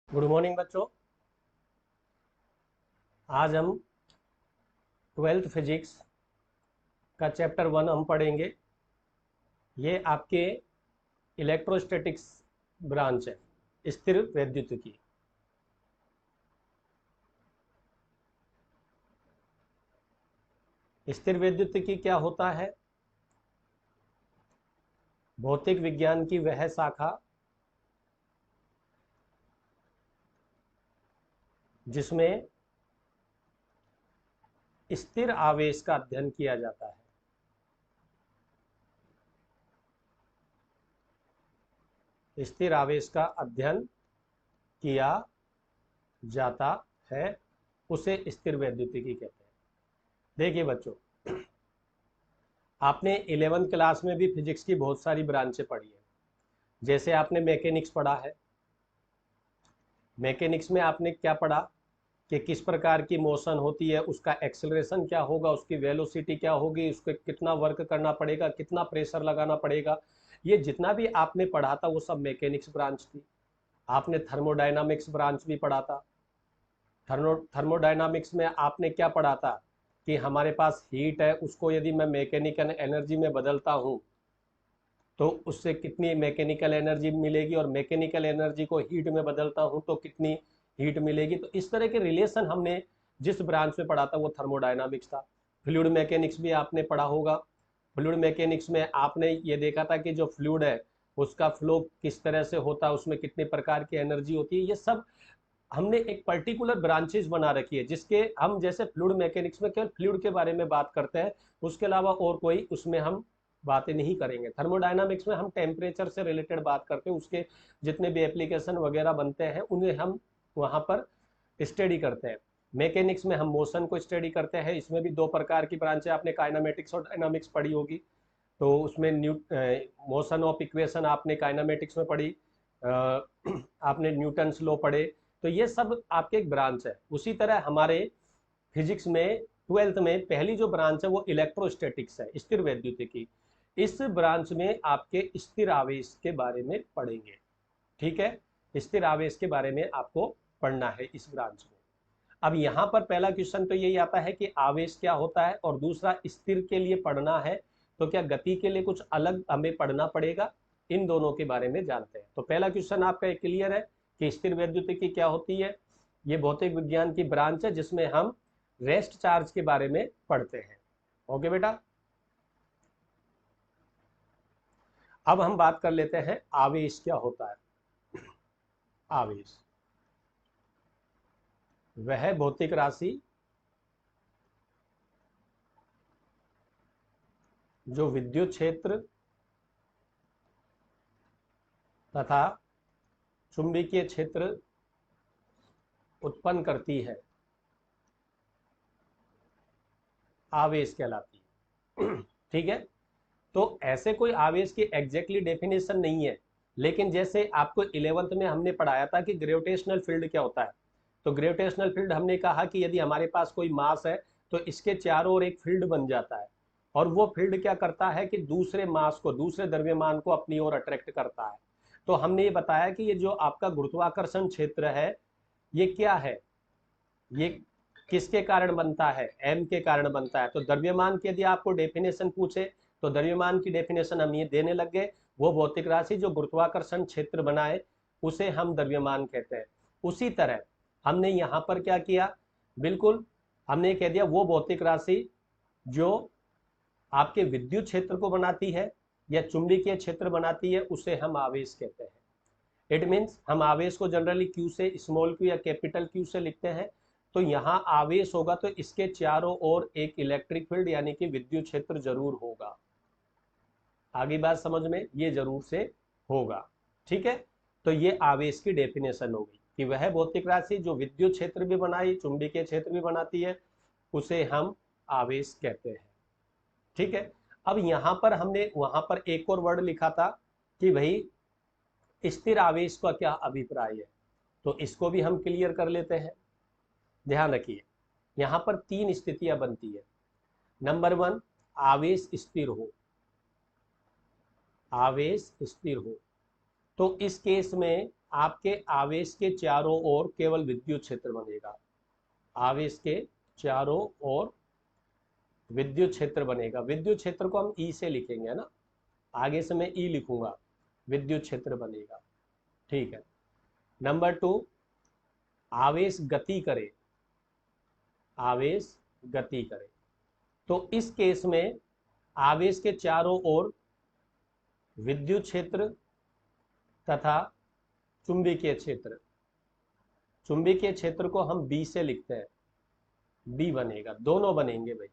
Good morning बच्चों। आज हम ट्वेल्थ फिजिक्स का चैप्टर 1 हम पढ़ेंगे। ये आपके इलेक्ट्रोस्टैटिक्स ब्रांच है, स्थिर वैद्युतिकी। स्थिर वैद्युतिकी क्या होता है? भौतिक विज्ञान की वह शाखा जिसमें स्थिर आवेश का अध्ययन किया जाता है। स्थिर आवेश का अध्ययन किया जाता है, उसे स्थिर वैद्युतिकी कहते हैं। देखिए बच्चों, आपने 11th क्लास में भी फिजिक्स की बहुत सारी ब्रांचें पढ़ी है। जैसे आपने मैकेनिक्स पढ़ा है। मैकेनिक्स में आपने क्या पढ़ा कि किस प्रकार की मोशन होती है, उसका एक्सेलरेशन क्या होगा, उसकी वेलोसिटी क्या होगी, उसको कितना वर्क करना पड़ेगा, कितना प्रेशर लगाना पड़ेगा। ये जितना भी आपने पढ़ा था वो सब मैकेनिक्स ब्रांच थी। आपने थर्मोडायनामिक्स ब्रांच भी पढ़ा था। थर्मोडायनामिक्स में आपने क्या पढ़ा था कि हमारे पास हीट है, उसको यदि मैं मैकेनिकल एनर्जी में बदलता हूँ तो उससे कितनी मैकेनिकल एनर्जी मिलेगी, और मैकेनिकल एनर्जी को हीट में बदलता हूँ तो कितनी हीट मिलेगी। तो इस तरह के रिलेशन हमने जिस ब्रांच में पढ़ा था वो थर्मोडायनामिक्स था। फ्लूइड मैकेनिक्स भी आपने पढ़ा होगा। फ्लूइड मैकेनिक्स में आपने ये देखा था कि जो फ्लूइड है उसका फ्लो किस तरह से होता है, उसमें कितने प्रकार की एनर्जी होती है। ये सब हमने एक पर्टिकुलर ब्रांचेज बना रखी है, जिसके हम जैसे फ्लूइड मैकेनिक्स में केवल फ्लूइड के बारे में बात करते हैं, उसके अलावा और कोई उसमें हम बातें नहीं करेंगे। थर्मोडायनामिक्स में हम टेम्परेचर से रिलेटेड बात करते हैं, उसके जितने भी एप्लीकेशन वगैरह बनते हैं उन्हें हम वहाँ पर स्टडी करते हैं। मैकेनिक्स में हम मोशन को स्टडी करते हैं। इसमें भी दो प्रकार की ब्रांचें, आपने काइनामेटिक्स और डायनामिक्स पढ़ी होगी। तो उसमें मोशन ऑफ इक्वेशन आपने काइनामेटिक्स में पढ़ी। आपने न्यूटन्स लॉ पढ़े। तो ये सब आपके एक ब्रांच है। उसी तरह हमारे फिजिक्स में ट्वेल्थ में पहली जो ब्रांच है वो इलेक्ट्रोस्टैटिक्स है, स्थिर वैद्युतिकी। इस ब्रांच में आपके स्थिर आवेश के बारे में पढ़ेंगे। ठीक है, स्थिर आवेश के बारे में आपको पढ़ना है इस ब्रांच में। अब यहाँ पर पहला क्वेश्चन तो यही आता है कि आवेश क्या होता है, और दूसरा स्थिर के लिए पढ़ना है तो क्या गति के लिए कुछ अलग हमें पढ़ना पड़ेगा। इन दोनों के बारे में जानते हैं। तो पहला क्वेश्चन आपका क्लियर है कि स्थिर वैद्युतिकी क्या होती है। ये भौतिक विज्ञान की ब्रांच है जिसमें हम रेस्ट चार्ज के बारे में पढ़ते हैं। ओके बेटा, अब हम बात कर लेते हैं आवेश क्या होता है। आवेश वह भौतिक राशि जो विद्युत क्षेत्र तथा चुंबकीय क्षेत्र उत्पन्न करती है, आवेश कहलाती है। ठीक है। तो ऐसे कोई आवेश की एग्जैक्टली डेफिनेशन नहीं है, लेकिन जैसे आपको 11th में हमने पढ़ाया था कि ग्रेविटेशनल फील्ड क्या होता है। तो ग्रेविटेशनल फील्ड हमने कहा कि यदि हमारे पास कोई मास है तो इसके चारों ओर एक फील्ड बन जाता है, और वो फील्ड क्या करता है कि दूसरे मास को, दूसरे द्रव्यमान को अपनी ओर अट्रैक्ट करता है। तो हमने ये बताया कि ये जो आपका गुरुत्वाकर्षण क्षेत्र है ये क्या है, ये किसके कारण बनता है, एम के कारण बनता है। तो द्रव्यमान की यदि आपको डेफिनेशन पूछे तो द्रव्यमान की डेफिनेशन हम ये देने लग गए, वो भौतिक राशि जो गुरुत्वाकर्षण क्षेत्र बनाए उसे हम द्रव्यमान कहते हैं। उसी तरह हमने यहाँ पर क्या किया, बिल्कुल हमने कह दिया वो भौतिक राशि जो आपके विद्युत क्षेत्र को बनाती है या चुंबकीय क्षेत्र बनाती है उसे हम आवेश कहते हैं। इट मीन्स हम आवेश को जनरली क्यू से, स्मॉल क्यू या कैपिटल क्यू से लिखते हैं। तो यहाँ आवेश होगा तो इसके चारों ओर एक इलेक्ट्रिक फील्ड यानी कि विद्युत क्षेत्र जरूर होगा। आगे बात समझ में, ये जरूर से होगा। ठीक है। तो ये आवेश की डेफिनेशन होगी कि वह भौतिक राशि जो विद्युत क्षेत्र भी बनाई, चुंबकीय क्षेत्र भी बनाती है, उसे हम आवेश कहते हैं। ठीक है। अब यहां पर हमने वहां पर एक और वर्ड लिखा था कि भाई स्थिर आवेश का क्या अभिप्राय है, तो इसको भी हम क्लियर कर लेते हैं। ध्यान रखिए, यहां पर तीन स्थितियां बनती है। नंबर 1, आवेश स्थिर हो। आवेश स्थिर हो तो इस केस में आपके आवेश के चारों ओर केवल विद्युत क्षेत्र बनेगा। आवेश के चारों ओर विद्युत क्षेत्र बनेगा। विद्युत क्षेत्र को हम ई से लिखेंगे, है ना, आगे से मैं ई लिखूंगा, विद्युत क्षेत्र बनेगा। ठीक है। नंबर 2, आवेश गति करे, आवेश गति करे, तो इस केस में आवेश के चारों ओर विद्युत क्षेत्र तथा चुंबकीय क्षेत्र, चुंबकीय क्षेत्र को हम बी से लिखते हैं, बी बनेगा, दोनों बनेंगे भाई।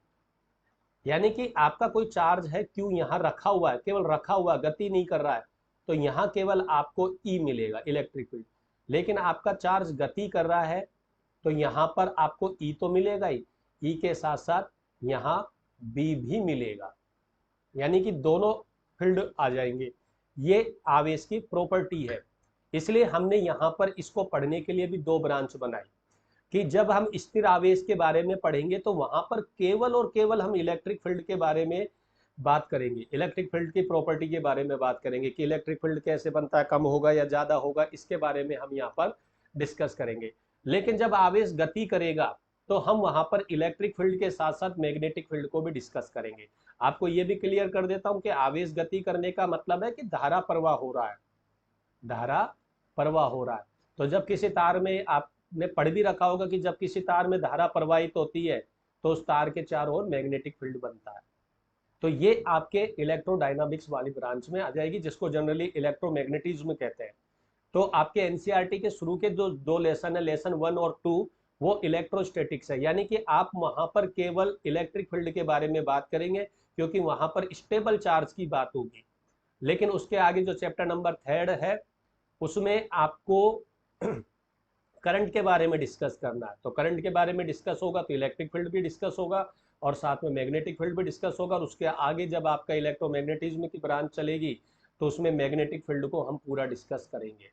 यानी कि आपका कोई चार्ज है क्यू यहां रखा हुआ है, केवल रखा हुआ, गति नहीं कर रहा है, तो यहां केवल आपको ई मिलेगा, इलेक्ट्रिक फील्ड। लेकिन आपका चार्ज गति कर रहा है तो यहां पर आपको ई तो मिलेगा ही, ई के साथ साथ यहां बी भी मिलेगा, यानी कि दोनों फील्ड आ जाएंगे। ये आवेश की प्रॉपर्टी है। इसलिए हमने यहां पर इसको पढ़ने के लिए भी दो ब्रांच बनाई कि जब हम स्थिर आवेश के बारे में पढ़ेंगे तो वहां पर केवल और केवल हम इलेक्ट्रिक फील्ड के बारे में बात करेंगे, इलेक्ट्रिक फील्ड की प्रॉपर्टी के बारे में बात करेंगे कि इलेक्ट्रिक फील्ड कैसे बनता है, कम होगा या ज्यादा होगा, इसके बारे में हम यहाँ पर डिस्कस करेंगे। लेकिन जब आवेश गति करेगा तो हम वहां पर इलेक्ट्रिक फील्ड के साथ साथ मैग्नेटिक फील्ड को भी डिस्कस करेंगे। आपको यह भी क्लियर कर देता हूं कि आवेश गति करने का मतलब है कि धारा प्रवाह हो रहा है, धारा प्रवाह हो रहा है। तो जब किसी तार में, आपने पढ़ भी रखा होगा कि जब किसी तार में धारा प्रवाहित होती है तो उस तार के चारों ओर मैग्नेटिक फील्ड बनता है। तो ये आपके इलेक्ट्रोडायनामिक्स वाली ब्रांच में आ जाएगी, जिसको जनरली इलेक्ट्रोमैग्नेटिज्म कहते हैं। तो आपके एनसीईआरटी के शुरू के जो दो लेसन है, लेसन 1 और 2, वो इलेक्ट्रोस्टैटिक्स है, यानी कि आप वहां पर केवल इलेक्ट्रिक फील्ड के बारे में बात करेंगे क्योंकि वहां पर स्टेबल चार्ज की बात होगी। लेकिन उसके आगे जो चैप्टर नंबर 3 है उसमें आपको करंट के बारे में डिस्कस करना है। तो करंट के बारे में डिस्कस होगा तो इलेक्ट्रिक फील्ड भी डिस्कस होगा और साथ में मैग्नेटिक फील्ड भी डिस्कस होगा। और उसके आगे जब आपका इलेक्ट्रोमैग्नेटिज्म की ब्रांच चलेगी तो उसमें मैग्नेटिक फील्ड को हम पूरा डिस्कस करेंगे।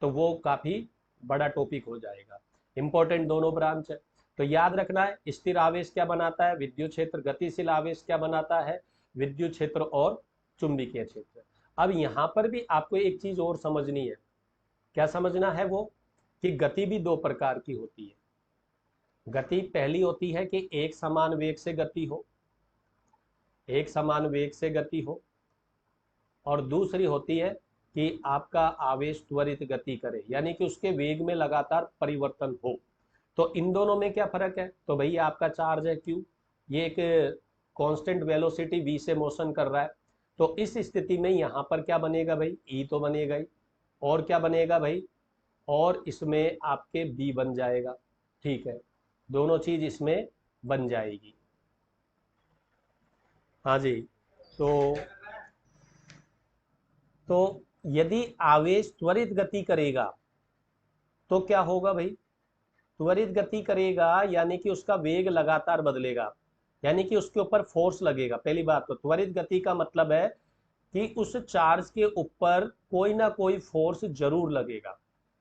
तो वो काफी बड़ा टॉपिक हो जाएगा। इंपॉर्टेंट दोनों ब्रांच है। तो याद रखना है, स्थिर आवेश क्या बनाता है, विद्युत क्षेत्र, गतिशील आवेश क्या बनाता है, विद्युत क्षेत्र और चुंबकीय क्षेत्र। अब यहां पर भी आपको एक चीज और समझनी है। क्या समझना है वो, कि गति भी दो प्रकार की होती है। गति पहली होती है कि एक समान वेग से गति हो, एक समान वेग से गति हो, और दूसरी होती है कि आपका आवेश त्वरित गति करे, यानी कि उसके वेग में लगातार परिवर्तन हो। तो इन दोनों में क्या फर्क है, तो भाई आपका चार्ज है क्यू, ये एक कांस्टेंट वेलोसिटी v से मोशन कर रहा है। तो इस स्थिति में यहां पर क्या बनेगा भाई, ई तो बनेगा ही, और क्या बनेगा भाई, और इसमें आपके बी बन जाएगा। ठीक है, दोनों चीज इसमें बन जाएगी। हाँ जी। तो यदि आवेश त्वरित गति करेगा तो क्या होगा भाई, त्वरित गति करेगा यानी कि उसका वेग लगातार बदलेगा, यानी कि उसके ऊपर फोर्स लगेगा। पहली बात तो त्वरित गति का मतलब है कि उस चार्ज के ऊपर कोई ना कोई फोर्स जरूर लगेगा।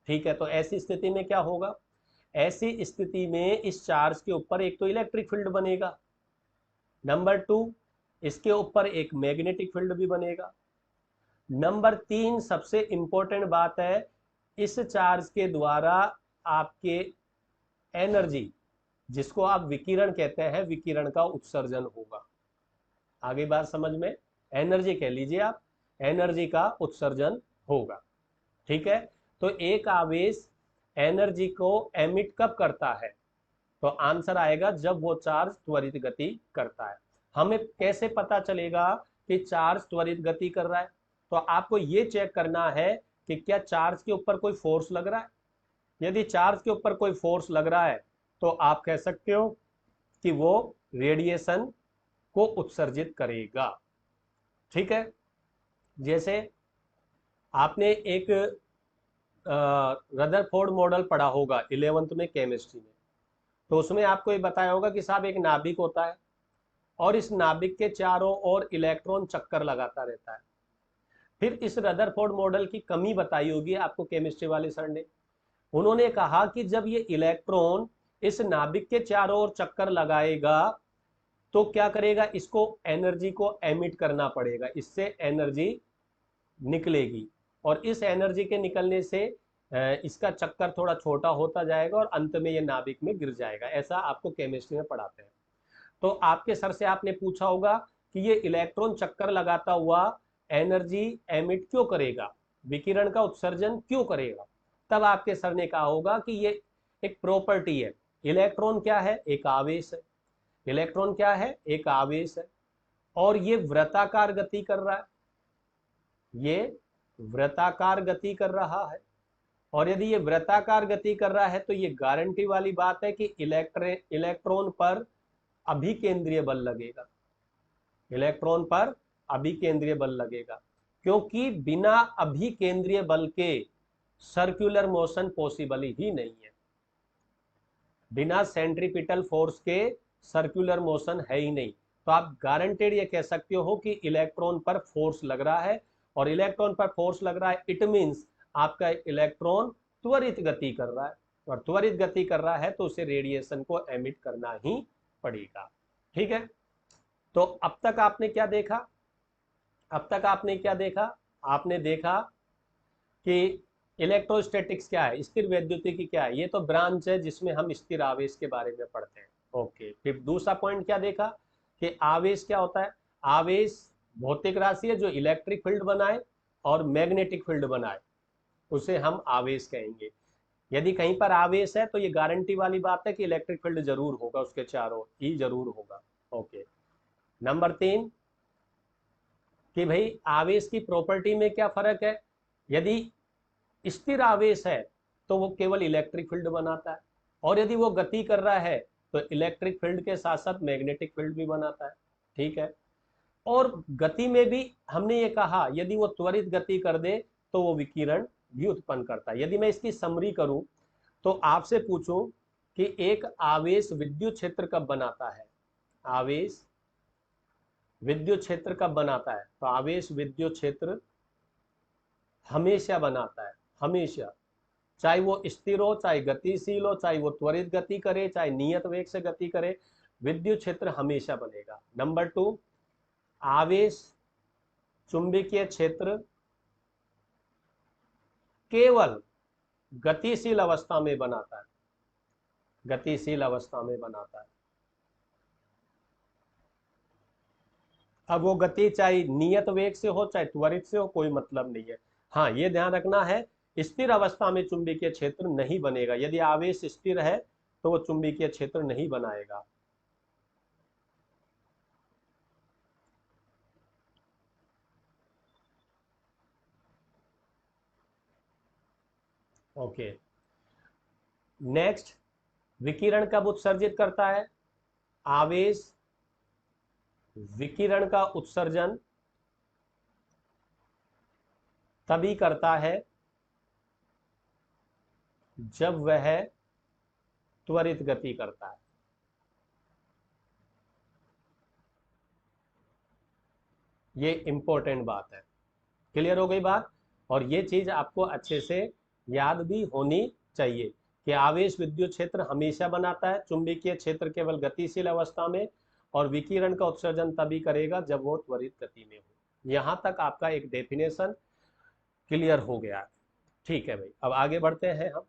ठीक है, तो ऐसी स्थिति में क्या होगा, ऐसी स्थिति में इस चार्ज के ऊपर एक तो इलेक्ट्रिक फील्ड बनेगा, नंबर 2 इसके ऊपर एक मैग्नेटिक फील्ड भी बनेगा, नंबर 3 सबसे इंपॉर्टेंट बात है, इस चार्ज के द्वारा आपके एनर्जी, जिसको आप विकिरण कहते हैं, विकिरण का उत्सर्जन होगा। आगे बात समझ में, एनर्जी कह लीजिए आप, एनर्जी का उत्सर्जन होगा। ठीक है, तो एक आवेश एनर्जी को एमिट कब करता है, तो आंसर आएगा जब वो चार्ज त्वरित गति करता है। हमें कैसे पता चलेगा कि चार्ज त्वरित गति कर रहा है, तो आपको ये चेक करना है कि क्या चार्ज के ऊपर कोई फोर्स लग रहा है। यदि चार्ज के ऊपर कोई फोर्स लग रहा है तो आप कह सकते हो कि वो रेडिएशन को उत्सर्जित करेगा। ठीक है, जैसे आपने एक रदरफोर्ड मॉडल पढ़ा होगा 11th में केमिस्ट्री में, तो उसमें आपको ये बताया होगा कि साहब एक नाभिक होता है और इस नाभिक के चारों ओर इलेक्ट्रॉन चक्कर लगाता रहता है। फिर इस रदरफोर्ड मॉडल की कमी बताई होगी आपको केमिस्ट्री वाले सर ने। उन्होंने कहा कि जब ये इलेक्ट्रॉन इस नाभिक के चारों ओर चक्कर लगाएगा तो क्या करेगा, इसको एनर्जी को एमिट करना पड़ेगा, इससे एनर्जी निकलेगी और इस एनर्जी के निकलने से इसका चक्कर थोड़ा छोटा होता जाएगा और अंत में ये नाभिक में गिर जाएगा। ऐसा आपको केमिस्ट्री में पढ़ाते हैं। तो आपके सर से आपने पूछा होगा कि ये इलेक्ट्रॉन चक्कर लगाता हुआ एनर्जी एमिट क्यों करेगा, विकिरण का उत्सर्जन क्यों करेगा। तब आपके सर ने कहा होगा कि ये एक प्रॉपर्टी है। इलेक्ट्रॉन क्या है, एक आवेश है। इलेक्ट्रॉन क्या है, एक आवेश है, और ये वृत्ताकार गति कर रहा है। ये वृत्ताकार गति कर रहा है, और यदि ये वृत्ताकार गति कर रहा है तो ये गारंटी वाली बात है कि इलेक्ट्रॉन पर अभिकेंद्रीय बल लगेगा। इलेक्ट्रॉन पर अभिकेंद्रीय बल लगेगा, क्योंकि बिना अभिकेंद्रीय बल के सर्कुलर मोशन पॉसिबल ही नहीं है। बिना सेंट्रीपिटल फोर्स के सर्कुलर मोशन है ही नहीं। तो आप गारंटेड ये कह सकते हो कि इलेक्ट्रॉन पर फोर्स लग रहा है, और इलेक्ट्रॉन पर फोर्स लग रहा है, इट मींस आपका इलेक्ट्रॉन त्वरित गति कर रहा है, और त्वरित गति कर रहा है तो उसे रेडिएशन को एमिट करना ही पड़ेगा। ठीक है, तो अब तक आपने क्या देखा, अब तक आपने क्या देखा, आपने देखा कि इलेक्ट्रोस्टैटिक्स क्या है, स्थिर वैद्युतिकी क्या है। ये तो ब्रांच है जिसमें हम स्थिर आवेश के बारे में पढ़ते हैं। ओके, फिर दूसरा पॉइंट क्या देखा कि आवेश क्या होता है। आवेश भौतिक राशि है जो इलेक्ट्रिक फील्ड बनाए और मैग्नेटिक फील्ड बनाए, उसे हम आवेश कहेंगे। यदि कहीं पर आवेश है तो ये गारंटी वाली बात है कि इलेक्ट्रिक फील्ड जरूर होगा, उसके चारों ही जरूर होगा। ओके, नंबर 3 कि भाई आवेश की प्रॉपर्टी में क्या फर्क है। यदि स्थिर आवेश है तो वो केवल इलेक्ट्रिक फील्ड बनाता है, और यदि वो गति कर रहा है तो इलेक्ट्रिक फील्ड के साथ साथ मैग्नेटिक फील्ड भी बनाता है। ठीक है, और गति में भी हमने ये कहा यदि वो त्वरित गति कर दे तो वो विकिरण भी उत्पन्न करता है। यदि मैं इसकी समरी करूं तो आपसे पूछूं कि एक आवेश विद्युत क्षेत्र कब बनाता है। आवेश विद्युत क्षेत्र कब बनाता है, तो आवेश विद्युत क्षेत्र हमेशा बनाता है, हमेशा। चाहे वो स्थिर हो, चाहे गतिशील हो, चाहे वो त्वरित गति करे, चाहे नियत वेग से गति करे, विद्युत क्षेत्र हमेशा बनेगा। नंबर 2, आवेश चुंबकीय क्षेत्र केवल गतिशील अवस्था में बनाता है, गतिशील अवस्था में बनाता है। अब वो गति चाहे नियत वेग से हो चाहे त्वरित से हो, कोई मतलब नहीं है। हाँ, ये ध्यान रखना है, स्थिर अवस्था में चुंबकीय क्षेत्र नहीं बनेगा। यदि आवेश स्थिर है तो वो चुंबकीय क्षेत्र नहीं बनाएगा। ओके, नेक्स्ट, विकिरण कब उत्सर्जित करता है। आवेश विकिरण का उत्सर्जन तभी करता है जब वह त्वरित गति करता है। ये इंपॉर्टेंट बात है। क्लियर हो गई बात, और ये चीज आपको अच्छे से याद भी होनी चाहिए कि आवेश विद्युत क्षेत्र हमेशा बनाता है, चुंबकीय क्षेत्र केवल गतिशील अवस्था में, और विकिरण का उत्सर्जन तभी करेगा जब वो त्वरित गति में हो। यहां तक आपका एक डेफिनेशन क्लियर हो गया। ठीक है भाई, अब आगे बढ़ते हैं हम।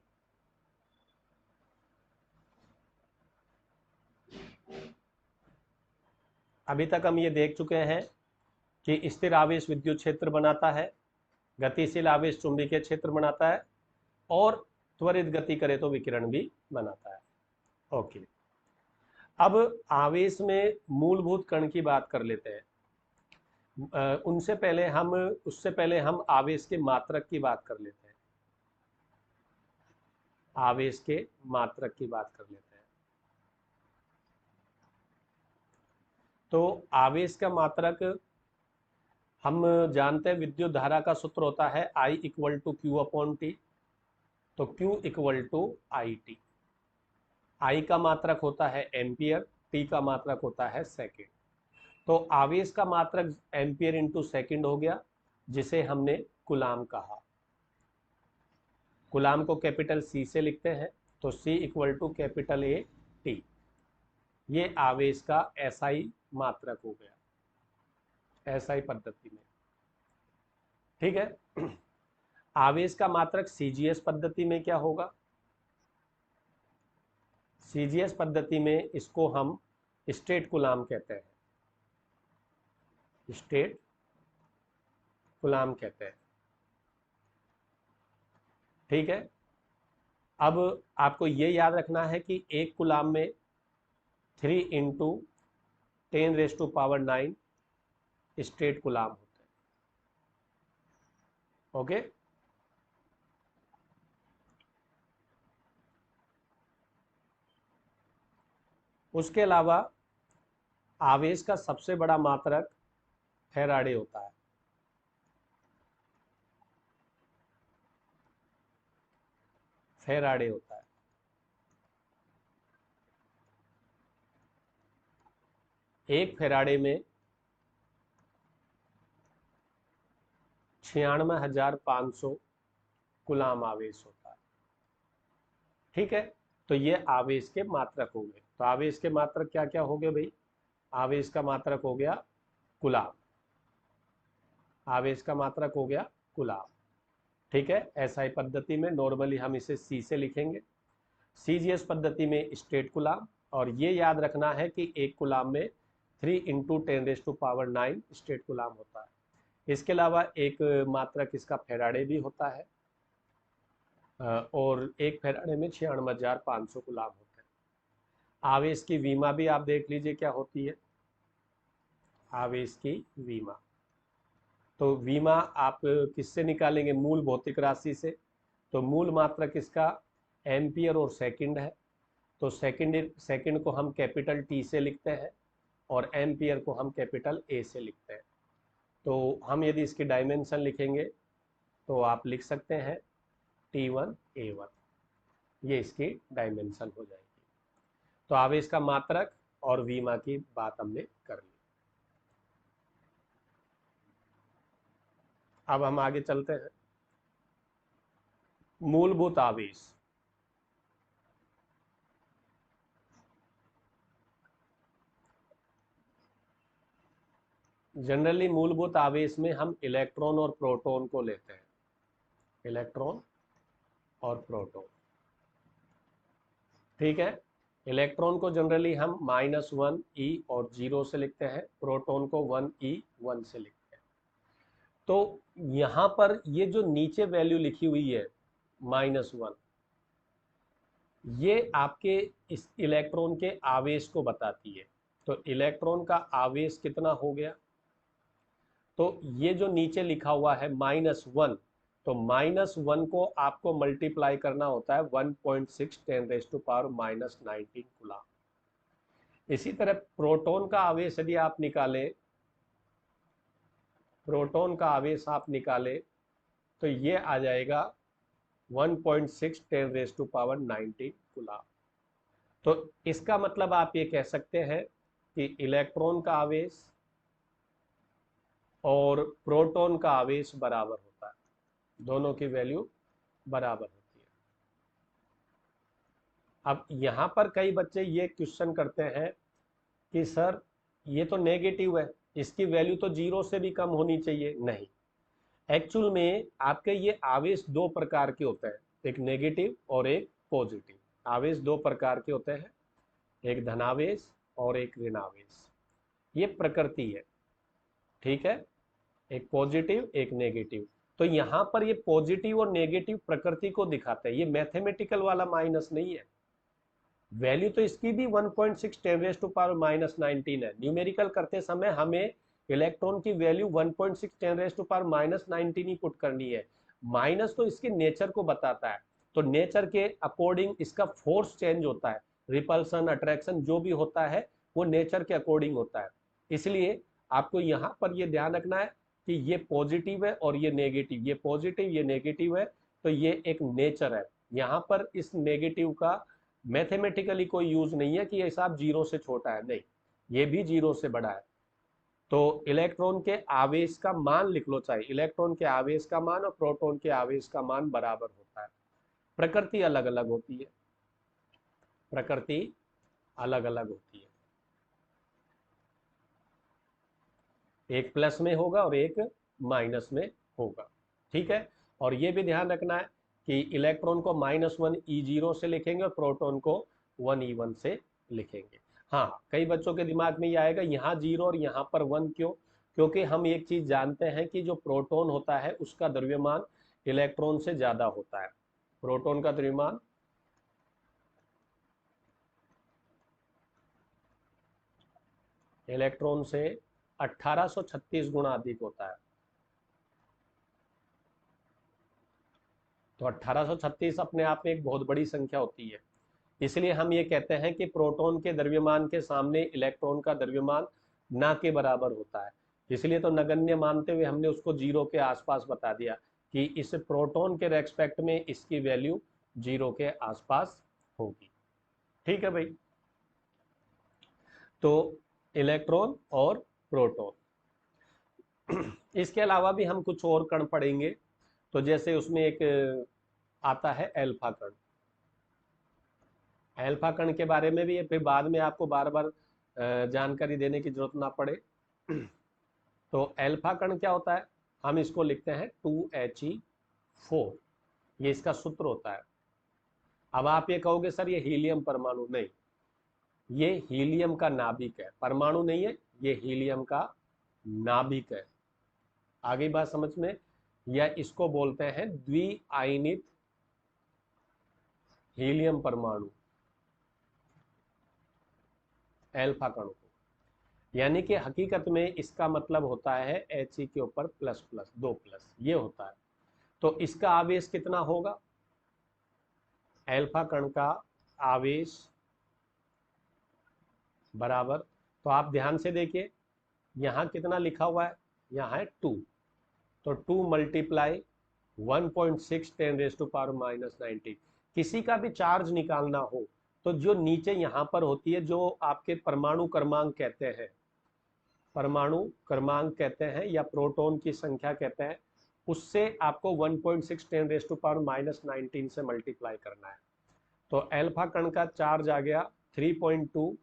अभी तक हम ये देख चुके हैं कि स्थिर आवेश विद्युत क्षेत्र बनाता है, गतिशील आवेश चुंबकीय क्षेत्र बनाता है, और त्वरित गति करे तो विकिरण भी बनाता है। ओके, अब आवेश में मूलभूत कण की बात कर लेते हैं। उनसे पहले हम उससे पहले हम आवेश के मात्रक की बात कर लेते हैं। आवेश के मात्रक की बात कर लेते हैं। तो आवेश का मात्रक हम जानते हैं, विद्युत धारा का सूत्र होता है I equal to Q upon T. तो Q equal to I T. I का मात्रक होता है एम्पियर, T का मात्रक होता है सेकेंड। तो आवेश का मात्रक एम्पियर इंटू सेकेंड हो गया, जिसे हमने कुलाम कहा। कुलाम को कैपिटल C से लिखते हैं, तो C equal to capital A T। ये आवेश का SI मात्रक हो गया, SI पद्धति में। ठीक है, आवेश का मात्रक सीजीएस पद्धति में क्या होगा? सीजीएस पद्धति में इसको हम स्टेट कूलाम कहते हैं, स्टेट कूलाम कहते हैं। ठीक है, अब आपको ये याद रखना है कि एक कूलाम में 3 इंटू 10⁻⁹ स्टेट कूलाम होते हैं। ओके, उसके अलावा आवेश का सबसे बड़ा मात्रक फैराडे होता है। फैराडे होता है। एक फैराडे में 96,500 कूलाम आवेश होता है। ठीक है, तो ये आवेश के मात्रक हो गए। तो आवेश के मात्रक क्या क्या हो गए भाई? आवेश का मात्रक हो गया कूलाम, आवेश का मात्रक हो गया कूलाम। ठीक है, एसआई पद्धति में नॉर्मली हम इसे सी से लिखेंगे, सीजीएस पद्धति में स्टेट कूलाम। और ये याद रखना है कि एक कूलाम में 3 इंटू 10⁻⁹ स्टेट कूलाम होता है। इसके अलावा एक मात्रक इसका फैराडे भी होता है, और एक फैराडे में 96,500 कूलाम होते हैं। आवेश की विमा भी आप देख लीजिए क्या होती है, आवेश की विमा। तो विमा आप किससे निकालेंगे? मूल भौतिक राशि से। तो मूल मात्रक इसका एम्पियर और सेकंड है। तो सेकंड को हम कैपिटल टी से लिखते हैं और एम्पियर को हम कैपिटल ए से लिखते हैं। तो हम यदि इसकी डायमेंशन लिखेंगे तो आप लिख सकते हैं T1 A1, ये इसकी डायमेंशन हो जाएगी। तो आवेश का मात्रक और विमा की बात हमने कर ली। अब हम आगे चलते हैं। मूलभूत आवेश। जनरली मूलभूत आवेश में हम इलेक्ट्रॉन और प्रोटॉन को लेते हैं, इलेक्ट्रॉन और प्रोटॉन। ठीक है, इलेक्ट्रॉन को जनरली हम -1e और 0 से लिखते हैं, प्रोटॉन को 1e 1 से लिखते हैं। तो यहां पर ये जो नीचे वैल्यू लिखी हुई है -1, ये आपके इस इलेक्ट्रॉन के आवेश को बताती है। तो इलेक्ट्रॉन का आवेश कितना हो गया? तो ये जो नीचे लिखा हुआ है -1, तो -1 को आपको मल्टीप्लाई करना होता है 1.6 10⁻⁻19 कूलाम। इसी तरह प्रोटॉन का आवेश यदि आप निकालें, प्रोटॉन का आवेश आप निकालें तो ये आ जाएगा 1.6 10⁻19 कूलाम। तो इसका मतलब आप ये कह सकते हैं कि इलेक्ट्रॉन का आवेश और प्रोटॉन का आवेश बराबर होता है, दोनों की वैल्यू बराबर होती है। अब यहाँ पर कई बच्चे ये क्वेश्चन करते हैं कि सर ये तो नेगेटिव है, इसकी वैल्यू तो 0 से भी कम होनी चाहिए। नहीं, एक्चुअल में आपके ये आवेश दो प्रकार के होते हैं, एक नेगेटिव और एक पॉजिटिव। आवेश दो प्रकार के होते हैं, एक धनावेश और एक ऋणावेश। ये प्रकृति है। ठीक है, एक पॉजिटिव एक नेगेटिव। तो यहाँ पर ये पॉजिटिव और नेगेटिव प्रकृति को दिखाते हैं, ये मैथमेटिकल वाला माइनस नहीं है। वैल्यू तो इसकी भी 1.6 10⁻⁻19 है। न्यूमेरिकल करते समय हमें इलेक्ट्रॉन की वैल्यू 1.6 10⁻⁻19 ही पुट करनी है। माइनस तो इसके नेचर को बताता है, तो नेचर के अकॉर्डिंग इसका फोर्स चेंज होता है, रिपल्सन अट्रैक्शन जो भी होता है वो नेचर के अकॉर्डिंग होता है। इसलिए आपको यहाँ पर ये ध्यान रखना है कि ये पॉजिटिव है और ये नेगेटिव, ये पॉजिटिव ये नेगेटिव है, तो ये एक नेचर है। यहाँ पर इस नेगेटिव का मैथमेटिकली कोई यूज नहीं है कि ये हिसाब 0 से छोटा है, नहीं, ये भी 0 से बड़ा है। तो इलेक्ट्रॉन के आवेश का मान लिख लो, चाहे इलेक्ट्रॉन के आवेश का मान और प्रोटॉन के आवेश का मान बराबर होता है। प्रकृति अलग अलग होती है, प्रकृति अलग अलग होती है, एक प्लस में होगा और एक माइनस में होगा। ठीक है, और ये भी ध्यान रखना है कि इलेक्ट्रॉन को -1 E0 से लिखेंगे और प्रोटॉन को 1E1 से लिखेंगे। हाँ, कई बच्चों के दिमाग में ये आएगा यहाँ 0 और यहाँ पर 1 क्यों? क्योंकि हम एक चीज जानते हैं कि जो प्रोटॉन होता है उसका द्रव्यमान इलेक्ट्रॉन से ज्यादा होता है। प्रोटॉन का द्रव्यमान इलेक्ट्रॉन से 1836 गुना अधिक होता है। तो 1836 अपने आप में एक बहुत बड़ी संख्या होती है। इसलिए हम ये कहते हैं कि प्रोटॉन के द्रव्यमान के सामने इलेक्ट्रॉन का द्रव्यमान ना के बराबर होता है। इसलिए तो नगण्य मानते हुए हमने उसको 0 के आसपास बता दिया कि इस प्रोटॉन के रेस्पेक्ट में इसकी वैल्यू 0 के आसपास होगी। ठीक है भाई। तो इलेक्ट्रॉन और प्रोटॉन, इसके अलावा भी हम कुछ और कण पढ़ेंगे। तो जैसे उसमें एक आता है एल्फा कण। एल्फा कण के बारे में भी फिर बाद में आपको बार बार जानकारी देने की जरूरत ना पड़े। तो एल्फा कण क्या होता है? हम इसको लिखते हैं 2He4, ये इसका सूत्र होता है। अब आप ये कहोगे सर ये हीलियम परमाणु, नहीं, ये हीलियम का नाभिक है, परमाणु नहीं है, ये हीलियम का नाभिक है। आगे बात समझ में? या इसको बोलते हैं द्विआयनित हीलियम परमाणु, एल्फा कण को। यानी कि हकीकत में इसका मतलब होता है He के ऊपर प्लस प्लस 2 प्लस, ये होता है। तो इसका आवेश कितना होगा? एल्फा कण का आवेश बराबर, तो आप ध्यान से देखिए यहां कितना लिखा हुआ है, यहां है 2, तो 2 मल्टीप्लाई 1.6 10⁻⁻⁻⁹। किसी का भी चार्ज निकालना हो तो जो नीचे यहां पर होती है, जो आपके परमाणु क्रमांक कहते हैं, परमाणु क्रमांक कहते हैं या प्रोटॉन की संख्या कहते हैं, उससे आपको 1.6 10⁻⁻⁹ से मल्टीप्लाई करना है। तो एल्फा कण का चार्ज आ गया 3.2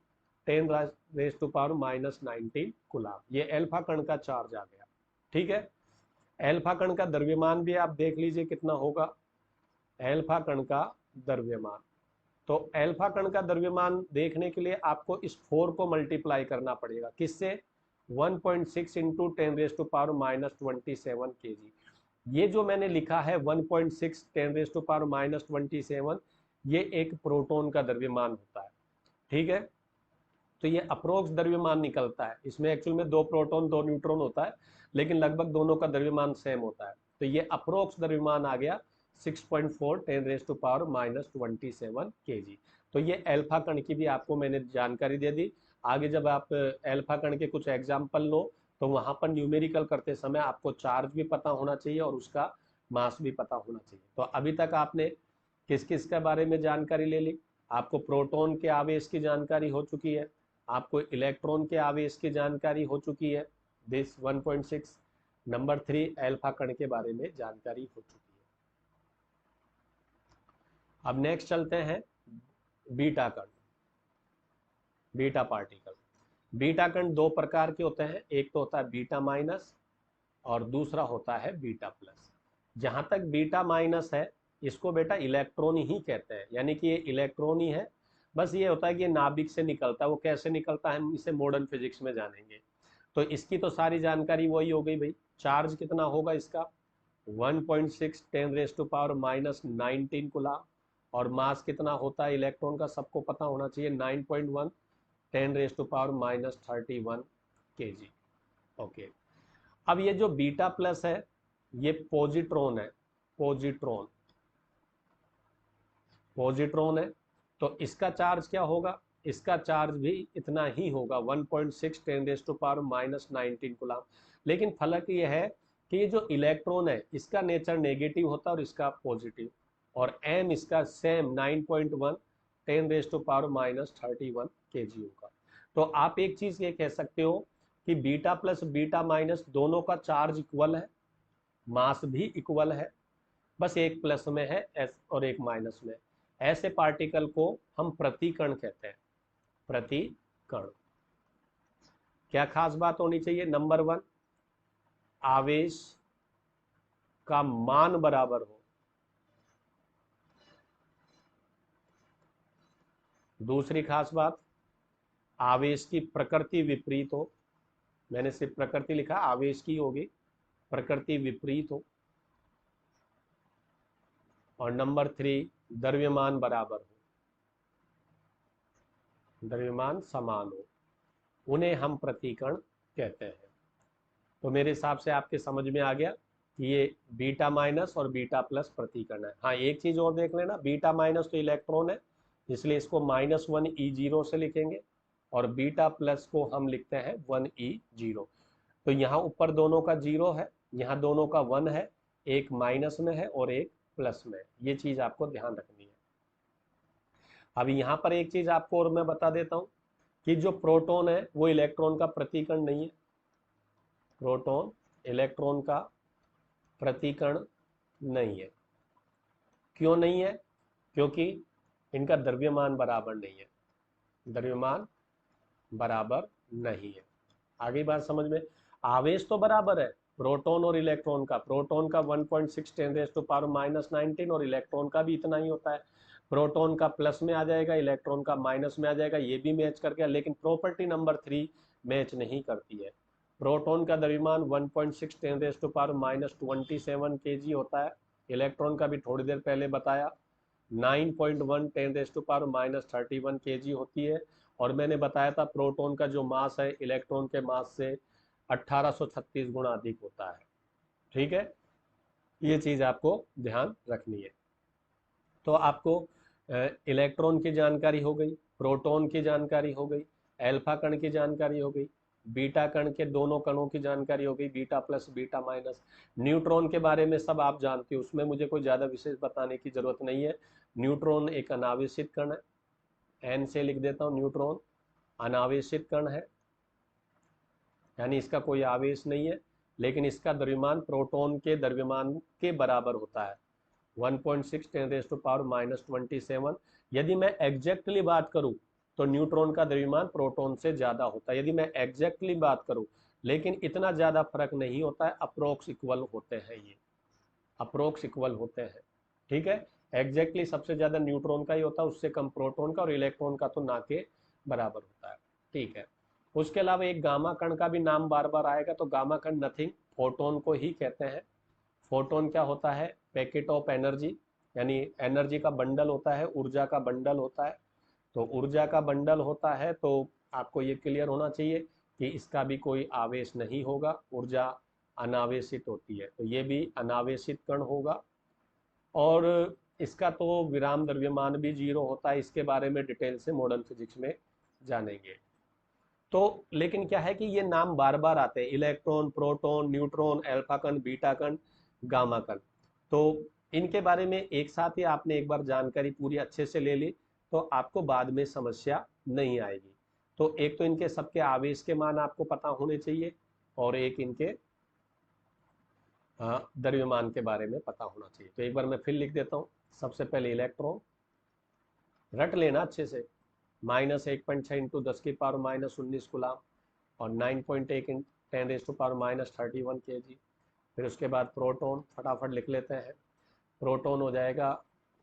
10⁻⁻⁹ कूलम, ये एल्फा कण का चार्ज आ गया। ठीक है। एल्फा कण का द्रव्यमान भी आप देख लीजिए कितना होगा, एल्फा कण का द्रव्यमान। तो एल्फा कण का द्रव्यमान देखने के लिए आपको इस 4 को मल्टीप्लाई करना पड़ेगा, किससे? 1.6 इंटू 10⁻⁻27 kg। ये जो मैंने लिखा है 1.6 10⁻⁻27, ये एक प्रोटॉन का द्रव्यमान होता है। ठीक है। तो ये अप्रोक्स द्रव्यमान निकलता है, इसमें एक्चुअल में 2 प्रोटॉन 2 न्यूट्रॉन होता है, लेकिन लगभग दोनों का द्रव्यमान सेम होता है। तो ये अप्रोक्स द्रव्यमान आ गया 6.4 10⁻⁻27 kg। तो ये एल्फा कण की भी आपको मैंने जानकारी दे दी। आगे जब आप एल्फा कण के कुछ एग्जाम्पल लो तो वहां पर न्यूमेरिकल करते समय आपको चार्ज भी पता होना चाहिए और उसका मास भी पता होना चाहिए। तो अभी तक आपने किस किस के बारे में जानकारी ले ली? आपको प्रोटॉन के आवेश की जानकारी हो चुकी है, आपको इलेक्ट्रॉन के आवेश की जानकारी हो चुकी है, दिस 1.6। नंबर 3 एल्फा कण के बारे में जानकारी हो चुकी है। अब नेक्स्ट चलते हैं बीटा कण, बीटा पार्टिकल। बीटा कण 2 प्रकार के होते हैं, एक तो होता है बीटा माइनस और दूसरा होता है बीटा प्लस। जहां तक बीटा माइनस है, इसको बेटा इलेक्ट्रॉन ही कहते हैं, यानी कि ये इलेक्ट्रॉन ही है। बस ये होता है कि ये नाभिक से निकलता है, वो कैसे निकलता है हम इसे मॉडर्न फिजिक्स में जानेंगे। तो इसकी तो सारी जानकारी वही हो गई भाई। चार्ज कितना होगा इसका? 1.6 10⁻⁻⁹ कूलम। और मास कितना होता है इलेक्ट्रॉन का? सबको पता होना चाहिए, 9.1 10⁻⁻31 kg। ओके। अब ये जो बीटा प्लस है, ये पॉजिट्रॉन है, पॉजिट्रॉन, पॉजिट्रॉन है। तो इसका चार्ज क्या होगा? इसका चार्ज भी इतना ही होगा, 1.6 10⁻⁻⁹ कूलम। लेकिन फर्क ये है कि ये जो इलेक्ट्रॉन है इसका नेचर नेगेटिव होता है और इसका पॉजिटिव, और एम इसका सेम 9.1 10⁻⁻31 kg होगा। तो आप एक चीज ये कह सकते हो कि बीटा प्लस बीटा माइनस दोनों का चार्ज इक्वल है, मास भी इक्वल है, बस एक प्लस में है एस और एक माइनस में। ऐसे पार्टिकल को हम प्रतिकण कहते हैं, प्रतिकण। क्या खास बात होनी चाहिए? नंबर 1, आवेश का मान बराबर हो। दूसरी खास बात, आवेश की प्रकृति विपरीत हो। मैंने सिर्फ प्रकृति लिखा, आवेश की होगी, प्रकृति विपरीत हो। और नंबर 3, द्रव्यमान बराबर हो, द्रव्यमान समान हो, उन्हें हम प्रतिकण कहते हैं। तो मेरे हिसाब से आपके समझ में आ गया कि ये बीटा माइनस और बीटा प्लस प्रतिकण है। हाँ, एक चीज और देख लेना, बीटा माइनस तो इलेक्ट्रॉन है, इसलिए इसको -1 E0 से लिखेंगे, और बीटा प्लस को हम लिखते हैं 1 E0। तो यहाँ ऊपर दोनों का 0 है, यहाँ दोनों का 1 है, एक माइनस में है और एक प्लस में है। ये चीज आपको ध्यान रखनी है। अभी यहाँ पर एक चीज आपको और मैं बता देता हूँ कि जो प्रोटॉन है वो इलेक्ट्रॉन का प्रतिकण नहीं है। प्रोटॉन इलेक्ट्रॉन का प्रतिकण नहीं है। क्यों नहीं है? क्योंकि इनका द्रव्यमान बराबर नहीं है, द्रव्यमान बराबर नहीं है। आगे बात समझ में? आवेश तो बराबर है प्रोटॉन और इलेक्ट्रॉन का। प्रोटॉन का 1.6 × 10⁻⁹ और इलेक्ट्रॉन का भी इतना ही होता है। प्रोटॉन का प्लस में आ जाएगा, इलेक्ट्रॉन का माइनस में आ जाएगा, ये भी मैच कर गया। लेकिन प्रॉपर्टी नंबर 3 मैच नहीं करती है। प्रोटॉन का द्रव्यमान 1.6 × 10⁻27 kg होता है। इलेक्ट्रॉन का भी थोड़ी देर पहले बताया 9.1 × 10⁻31 kg होती है। और मैंने बताया था प्रोटॉन का जो मास है इलेक्ट्रॉन के मास से 1836 गुना अधिक होता है। ठीक है, ये चीज आपको ध्यान रखनी है। तो आपको इलेक्ट्रॉन की जानकारी हो गई, प्रोटॉन की जानकारी हो गई, अल्फा कण की जानकारी हो गई, बीटा कण के दोनों कणों की जानकारी हो गई, beta plus beta minus. Neutron के बारे में सब आप जानते हो, उसमें मुझे कोई ज्यादा विशेष बताने की जरूरत नहीं है। न्यूट्रॉन एक अनावेशित कण है, एन से लिख देता हूं, न्यूट्रॉन अनावेशित कण है, यानी इसका कोई आवेश नहीं है, लेकिन इसका द्रव्यमान प्रोटॉन के द्रव्यमान के बराबर होता है, 1.6 × 10⁻27। यदि मैं एग्जैक्टली बात करूं तो न्यूट्रॉन का द्रव्यमान प्रोटॉन से ज्यादा होता है, यदि मैं एग्जैक्टली बात करूं। लेकिन इतना ज्यादा फर्क नहीं होता है, अप्रोक्स इक्वल होते हैं, ये अप्रोक्स इक्वल होते हैं। ठीक है, एग्जैक्टली सबसे ज्यादा न्यूट्रॉन का ही होता है, उससे कम प्रोटॉन का, और इलेक्ट्रॉन का तो ना के बराबर होता है। ठीक है, उसके अलावा एक गामा कण का भी नाम बार बार आएगा। तो गामा कण नथिंग, फोटोन को ही कहते हैं। फोटोन क्या होता है? पैकेट ऑफ एनर्जी, यानी एनर्जी का बंडल होता है, ऊर्जा का बंडल होता है। तो ऊर्जा का बंडल होता है तो आपको ये क्लियर होना चाहिए कि इसका भी कोई आवेश नहीं होगा, ऊर्जा अनावेशित होती है, तो ये भी अनावेशित कण होगा। और इसका तो विराम द्रव्यमान भी 0 होता है। इसके बारे में डिटेल से मॉडर्न फिजिक्स में जानेंगे। तो लेकिन क्या है कि ये नाम बार बार आते हैं, इलेक्ट्रॉन, प्रोटॉन, न्यूट्रॉन, अल्फा कण, बीटा कण, गामा कण। तो इनके बारे में एक साथ ही आपने एक बार जानकारी पूरी अच्छे से ले ली तो आपको बाद में समस्या नहीं आएगी। तो एक तो इनके सबके आवेश के मान आपको पता होने चाहिए, और एक इनके द्रव्यमान के बारे में पता होना चाहिए। तो एक बार मैं फिर लिख देता हूँ। सबसे पहले इलेक्ट्रॉन रट लेना अच्छे से, -1.6 × 10⁻⁻19 गुलाम, और 9.1 × 10⁻31 kg। फिर उसके बाद प्रोटॉन फटाफट लिख लेते हैं। प्रोटॉन हो जाएगा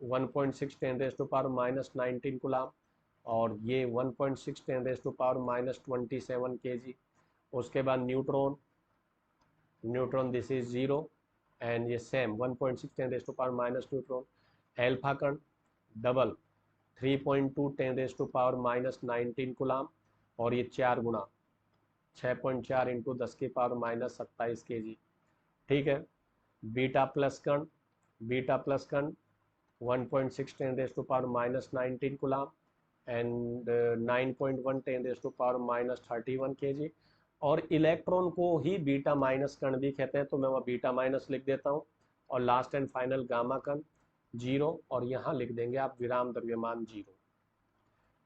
1.6 × 10⁻19 गुलाम, और ये 1.6 × 10⁻27 kg। उसके बाद neutron, neutron this is 0, and ये सेम 1.6 × 10⁻⁻, न्यूट्रॉन। एल्फा कण डबल 3.2 × 10⁻19 गुलाम, और ये 4 गुना 6.4 × 10⁻27 kg। ठीक है, बीटा प्लस कण, बीटा प्लस कण 1.6 × 10⁻19 गुलाम, एंड 9.1 × 10⁻31 kg। और इलेक्ट्रॉन को ही बीटा माइनस कण भी कहते हैं, तो मैं वह बीटा माइनस लिख देता हूँ। और लास्ट एंड फाइनल गामा कण 0, और यहाँ लिख देंगे आप विराम द्रव्यमान 0।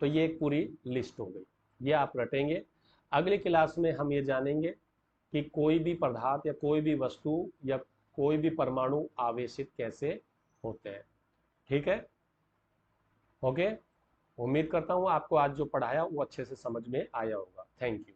तो ये एक पूरी लिस्ट हो गई, ये आप रटेंगे। अगली क्लास में हम ये जानेंगे कि कोई भी पदार्थ या कोई भी वस्तु या कोई भी परमाणु आवेशित कैसे होते हैं। ठीक है, ओके। उम्मीद करता हूँ आपको आज जो पढ़ाया वो अच्छे से समझ में आया होगा। Thank you.